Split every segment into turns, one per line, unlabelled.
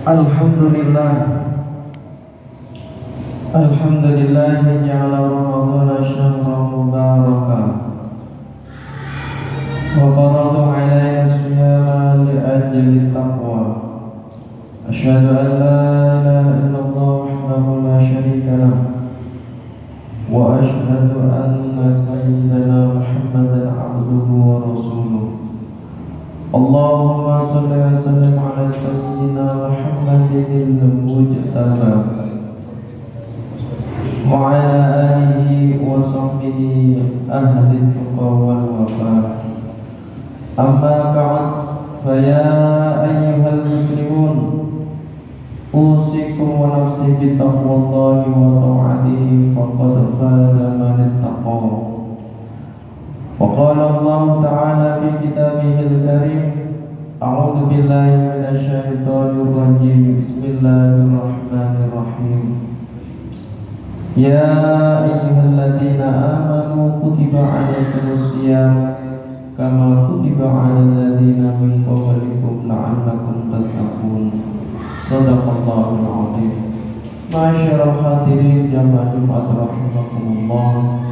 Alhamdulillah, Alhamdulillah ja'ala Ramadana syahran mubarakan wa farada 'alaina as-siyama li ajli taqwa. Asyhadu an la ilaha illallah wahdahu la syarika lah wa asyhadu anna sayyidana Muhammadan 'abduhu wa rasuluh. Allahumma shalli wa sallim ala sayyidina Muhammadin al-mujtaba wa ala alihi wa sahbihi ahli tuqa wal wafa. Amma ba'd, fa ya ayyuhal muslimun, usikum wa nafsi bi taqwallahi wa ta'atihi faqad faza man ittaqa. Wa qala Allah ta'ala fi kitabihil karim, a'udzu billahi minasy syaithanir rajim. Bismillahirrahmanirrahim. Ya ayyuhalladzina amanu kutiba 'alaikumus shiyam kama kutiba 'alal ladzina min qablikum la'allakum tattaqun. Shadaqallahul 'azim. Ma'asyiral hadirin jamaah Jumat rahimakumullah,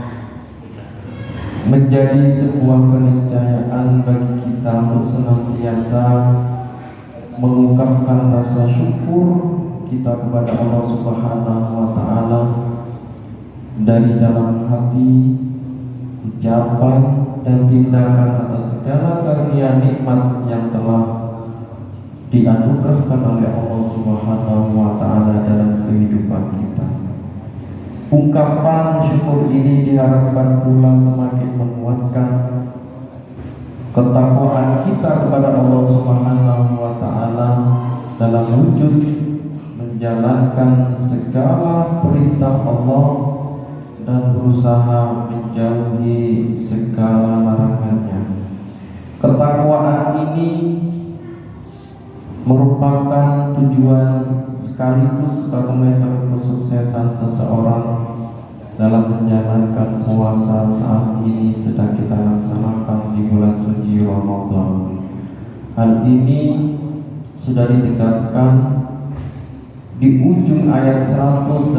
menjadi sebuah keniscayaan bagi kita untuk senantiasa mengungkapkan rasa syukur kita kepada Allah Subhanahu wa Ta'ala dari dalam hati, ucapan dan tindakan atas segala karunia nikmat yang telah dianugerahkan oleh Allah Subhanahu wa Ta'ala dalam kehidupan kita. Ungkapan syukur ini diharapkan pula semakin menguatkan ketakwaan kita kepada Allah Subhanahu wa Ta'ala dalam wujud menjalankan segala perintah Allah dan berusaha menjauhi segala larangannya. Ketakwaan ini merupakan tujuan sekaligus barometer kesuksesan seseorang dalam menjalankan puasa saat ini sedang kita laksanakan di bulan suci Ramadan. Hal ini sudah ditegaskan di ujung ayat 183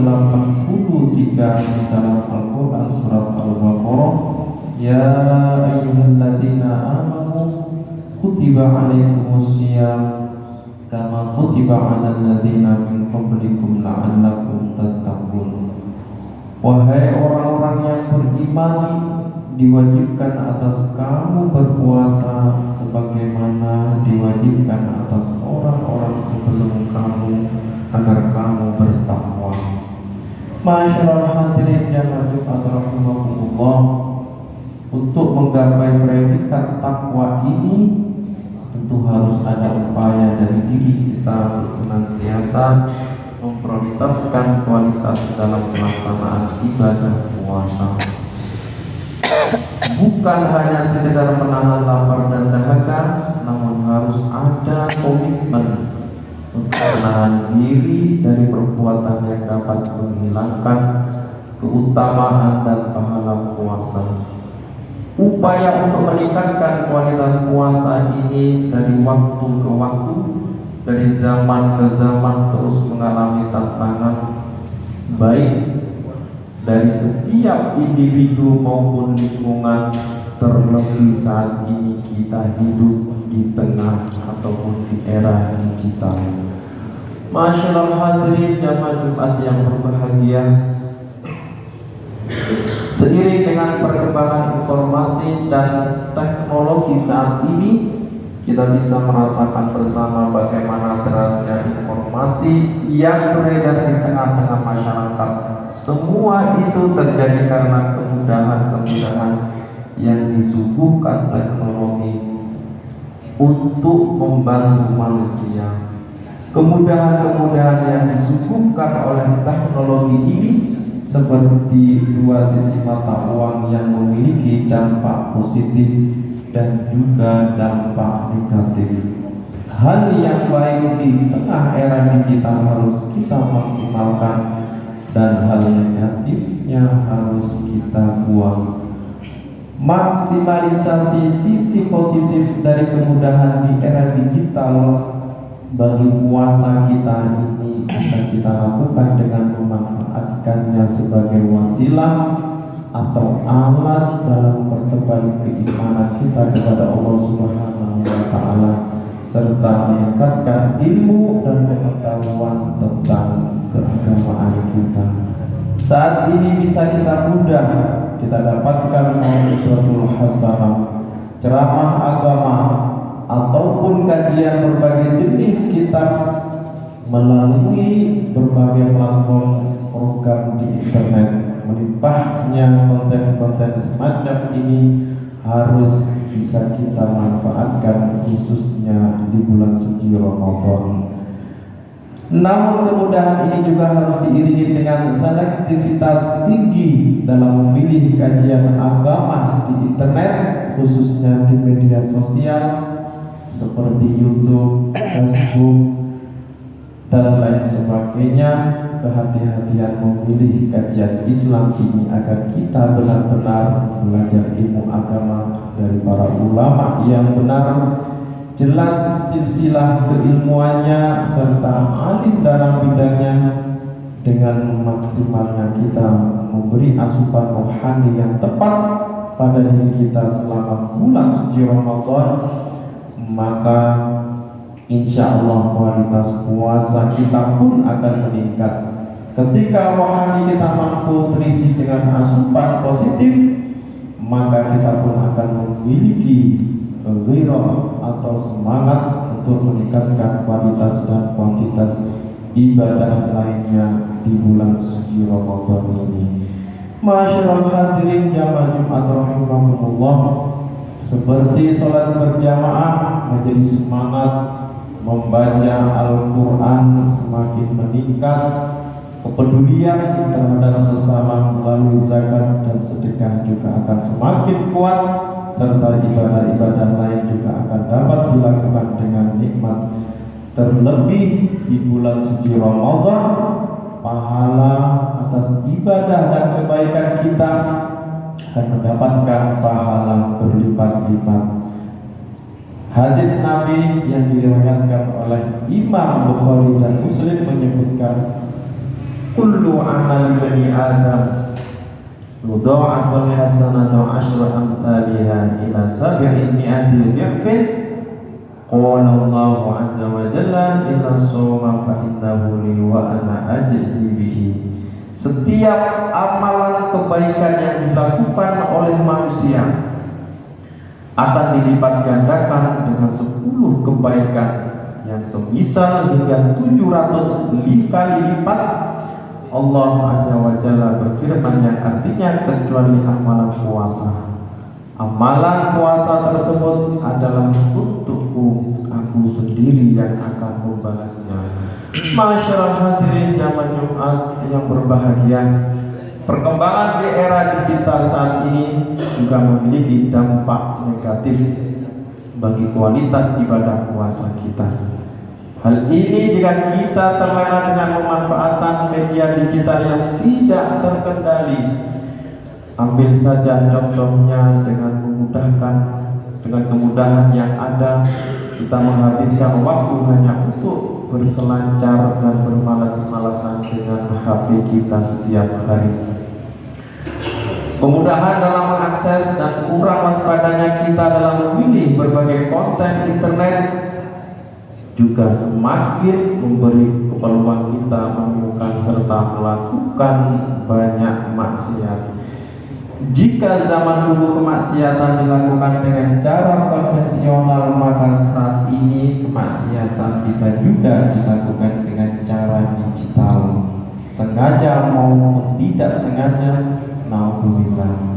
di dalam Al-Quran surat Al-Baqarah. Ya ayyuhalladzina amanu kutiba 'alaikumus shiyam kama kutiba 'alal ladzina min qablikum la'allakum tattaqun. Wahai orang-orang yang beriman, diwajibkan atas kamu berpuasa sebagaimana diwajibkan atas orang-orang sebelum kamu agar kamu bertakwa. Masyaallah hadirin jamaah Jumat rahimakumullah, untuk menggapai predikat takwa ini tentu harus ada upaya dari diri kita untuk senantiasa memprioritaskan kualitas dalam pelaksanaan ibadah puasa. Bukan hanya sekedar menahan lapar dan dahaga, namun harus ada komitmen untuk menahan diri dari perbuatan yang dapat menghilangkan keutamaan dan pahala puasa. Upaya untuk meningkatkan kualitas puasa ini dari waktu ke waktu, dari zaman ke zaman terus mengalami tantangan, baik dari setiap individu maupun lingkungan, terlebih saat ini kita hidup di tengah ataupun di era digital. Masyaallah hadirin jamaah Jumat yang berbahagia, seiring dengan perkembangan informasi dan teknologi saat ini, kita bisa merasakan bersama bagaimana derasnya informasi yang beredar di tengah-tengah masyarakat. Semua itu terjadi karena kemudahan-kemudahan yang disuguhkan teknologi untuk membantu manusia. Kemudahan-kemudahan yang disuguhkan oleh teknologi ini seperti dua sisi mata uang yang memiliki dampak positif dan juga dampak negatif. Hal yang baik di tengah era digital harus kita maksimalkan dan hal negatifnya harus kita buang. Maksimalisasi sisi positif dari kemudahan di era digital bagi puasa kita ini akan kita lakukan dengan memanfaatkannya sebagai wasilah atau alat dalam pertebal keimanan kita kepada Allah Subhanahu wa Ta'ala, serta meningkatkan ilmu dan pengetahuan tentang keagamaan kita. Saat ini bisa kita mudah kita dapatkan mau'izatul hasanah, ceramah agama ataupun kajian berbagai jenis kita melalui berbagai platform program di internet. Melimpahnya konten-konten semacam ini harus bisa kita manfaatkan, khususnya di bulan suci Ramadan. Namun kemudahan ini juga harus diiringi dengan selektivitas tinggi dalam memilih kajian agama di internet, khususnya di media sosial seperti YouTube, Facebook, dan lain sebagainya. Kehati-hatian memilih kajian Islam ini agar kita benar-benar belajar ilmu agama dari para ulama yang benar, jelas silsilah keilmuannya serta alim dalam bidangnya. Dengan maksimalnya kita memberi asupan rohani yang tepat pada diri kita selama bulan suci Ramadan, maka insya Allah kualitas puasa kita pun akan meningkat. Ketika rohani kita mampu terisi dengan asupan positif, maka kita pun akan memiliki ghirah atau semangat untuk meningkatkan kualitas dan kuantitas ibadah lainnya di bulan suci Ramadan ini. Masyaallah hadirin jamaah Jumat rahimakumullah, seperti sholat berjamaah menjadi semangat, membaca Al-Quran semakin meningkat, kepedulian terhadap sesama melalui zakat dan sedekah juga akan semakin kuat, serta ibadah-ibadah lain juga akan dapat dilakukan dengan nikmat. Terlebih di bulan suci Ramadan, pahala atas ibadah dan kebaikan kita akan mendapatkan pahala berlipat-lipat. Hadis Nabi yang diriwayatkan oleh Imam Bukhari dan Muslim menyebutkan, kullu amal bani Adam yudha'aful hasanatu asyru amthaliha ila sab'i mi'ati dhi'fin. Qala Allah azza wa jalla illa as-sawma fa innahu li wa ana ajzi bihi. Setiap amalan kebaikan yang dilakukan oleh manusia akan dilipat gandakan dengan 10 kebaikan yang semisal hingga 700 kali lipat. Allah azza wa jalla berfirman yang artinya kecuali amalan puasa. Amalan puasa tersebut adalah untukku, aku sendiri yang akan membalasnya. Masyaallah hadirin jamaah Jumat yang berbahagia, perkembangan di era digital saat ini juga memiliki dampak negatif bagi kualitas ibadah puasa kita. Hal ini jika kita terlena dengan memanfaatkan media digital yang tidak terkendali. Ambil saja contohnya dengan kemudahan yang ada, kita menghabiskan waktu hanya untuk berselancar dan bermalas-malasan dengan HP kita setiap hari. Kemudahan dalam mengakses dan kurang waspadanya kita dalam memilih berbagai konten internet juga semakin memberi peluang kita menemukan serta melakukan banyak maksiat. Jika zaman dulu kemaksiatan dilakukan dengan cara konvensional, maka saat ini kemaksiatan bisa juga dilakukan dengan cara digital. Sengaja maupun tidak sengaja, naudzubillah.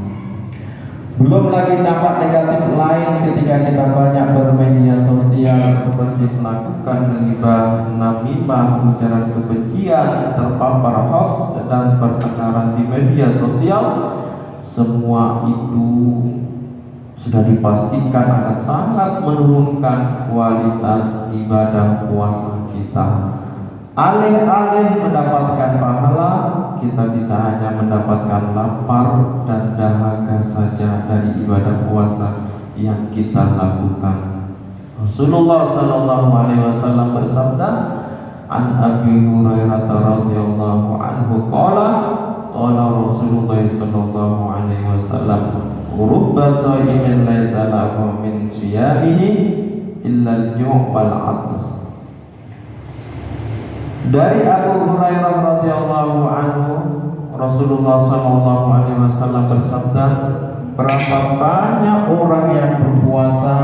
Belum lagi dampak negatif lain ketika kita banyak bermedia sosial, seperti melakukan ghibah, namimah, ujaran kebencian, terpapar hoax dan pertengkaran di media sosial. Semua itu sudah dipastikan akan sangat menurunkan kualitas ibadah puasa kita. Alih-alih mendapatkan pahala, kita bisa hanya mendapatkan lapar dan dahaga saja dari ibadah puasa yang kita lakukan. Rasulullah sallallahu alaihi wasallam bersabda, an Abi Hurairah radhiyallahu anhu qala Rasulullah sallallahu alaihi wasallam, rubba sha'imin laisa lahu min siyamihi illa al-ju' wal 'athas. Dari Abu Hurairah radhiyallahu anhu, Rasulullah sallallahu alaihi wasallam bersabda, berapa banyak orang yang berpuasa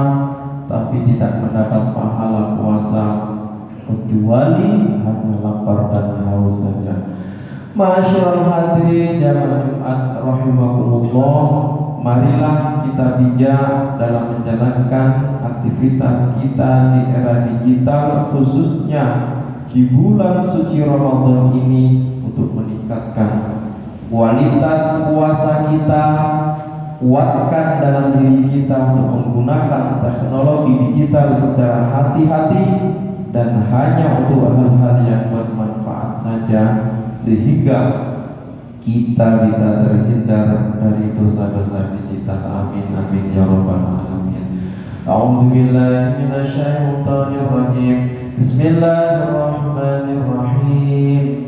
tapi tidak mendapat pahala puasa kecuali hanya lapar dan haus saja. Masyaallah hadirin jamaah Jumat rahimakumullah, marilah kita bijak dalam menjalankan aktivitas kita di era digital, khususnya di bulan suci Ramadan ini, untuk meningkatkan kualitas puasa kita, kuatkan dalam diri kita untuk menggunakan teknologi digital secara hati-hati dan hanya untuk hal-hal yang bermanfaat saja, sehingga kita bisa terhindar dari dosa-dosa digital. Amin amin ya rabbal alamin. A'udzu billahi minasyaitonir rajim. Bismillahirrahmanirrahim.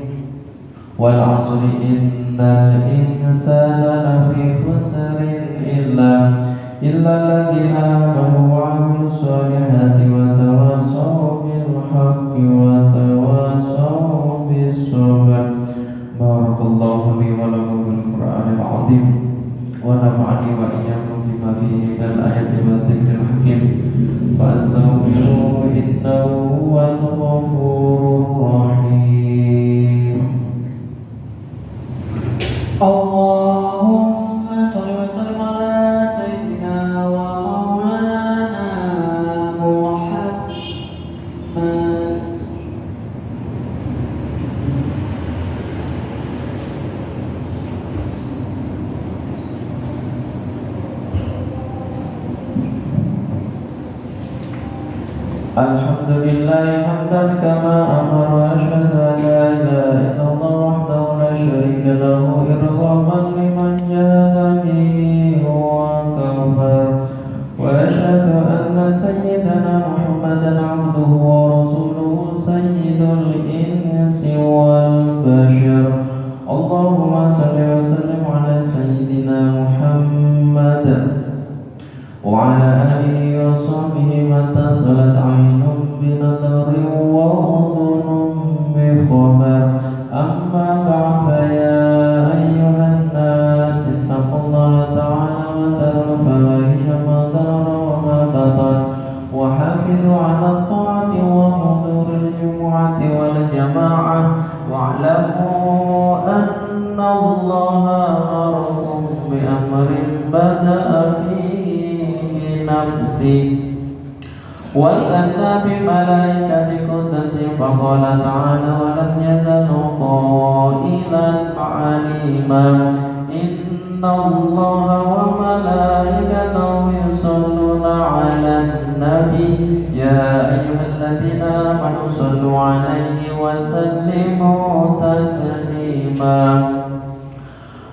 Wal 'asri innal insana lafi khusrin illa alladziina aamanu wa 'amilus shalihati wa tawassaw bil haqqi wa tawassaw bis sabr. Barakallahu li wa lakum bil Qur'anil 'azim wa nafa'ani wa iyyakum bima fihi minal ayati wa dzikril hakim. Wa astaghfiruhu innahu huwal ghafurur rahim.
Allahumma shalli wa sallim ala sayyidina wa maulana Muhammad.
Alhamdulillah hamdan kama amara wa asyhadu an la ilaha illallah wahdahu la syarika lahu irghaman liman jahada bihi wa kafar, wa asyhadu anna sayyidana Muhammadan abduhu wa rasuluhu sayyidul insi wal bashar. Allahumma salli wa sallim ala sayyidina Muhammad wa ala alihi wa sahbihi man tasalat aynun bi nadri wa udhunun bi khabar. Amma ba'd, fa ya ayyuhan nas ittaqullaha ta'ala wa daru fawahisha ma dhahara wa ma batan, wa hafidhu 'ala at-ta'ati wa huduril jumu'ati wal jama'ah, wa'lamu anna Allaha amarakum bi amrin bada'a nafsi wa tanna bi malaikati qudsi faqala ta'ala wa lam yazalu qailan 'alima inna Allaha wa malaikatahu yusalluna 'alan nabi ya ayyuhalladzina amanu sallu 'alaihi wa sallimu taslima.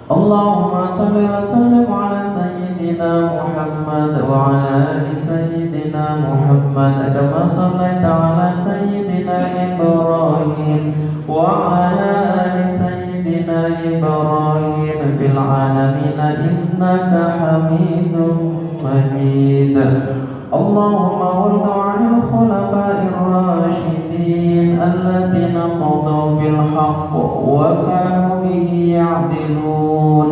Allahumma salli wa sallim ala sayyidina Muhammad wa ala ali sayyidina Muhammad kama sallaita ala sayyidina Ibrahim wa ala ali sayyidina Ibrahim fil alamin innaka Hamidum Majid. Allahumma warda 'anil khulafa'ir rasyidin alladzina qadaw bil haqq wa kanu bihi ya'dilun.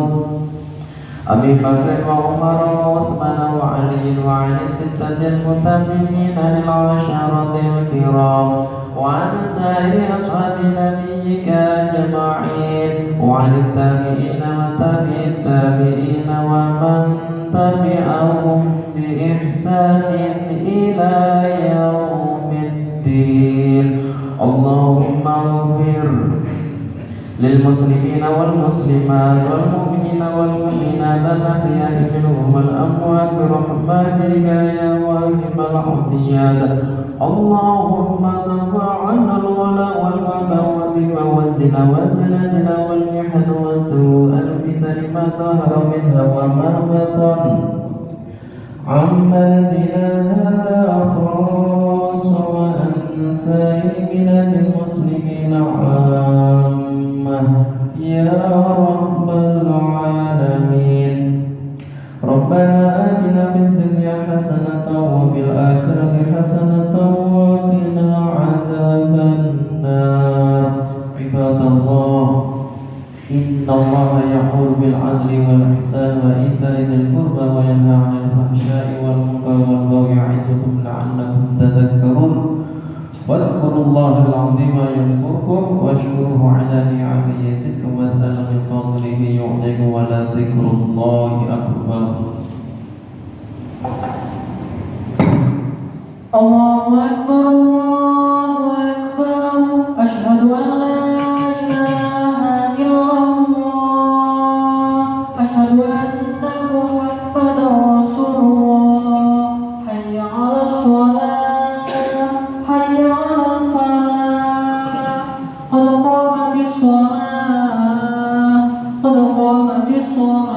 Abi Bakr wa Umar wa Uthman wa Ali wa 'ani sittatil mutabi'in lil 'asharatil kiram wa 'an sa'iri ashabi nabiyyika ajma'in wa 'anit tabi'in wa tabi'it tabi'in wa man tabi'ahum bi ihsanin ila yaumiddin. Allahumma ighfir lil muslimina wal muslimat wal mu'minina wal mu'minat al-ahya'i minhum wal amwat bi rahmatika ya wahibal 'atiyat. Allahumma dafa'na al-wala wal wala wa zina wa zilzala wal mihad wa su'al fitan ma tahara minha wa ma batan amma بلدنا هذا خاص وعن سائر بلاد المسلمين عامة يا رب العالمين. ربنا آتنا في الدنيا حسنة وفي الآخرة حسنة وقنا عذاب النار. عباد الله، إن الله يأمر بالعدل والإحسان وإيتاء ذي القربى وينهى عن الفحشاء والمنكر والبغي يعظكم لعلكم تذكرون. واذكروا الله العظيم يذكركم واشكروه على نعمه يزدكم واسألوا من فضله يعطيكم ولذكر الله أكبر.
Allahu Akbar, Allahu Akbar. Asyhadu an la ilaha illallah. Asyhadu anna Muhammadar Rasulullah. Hayya 'alas shalah, hayya 'alal falah. Qad qamatis shalah, qad qamatis shalah.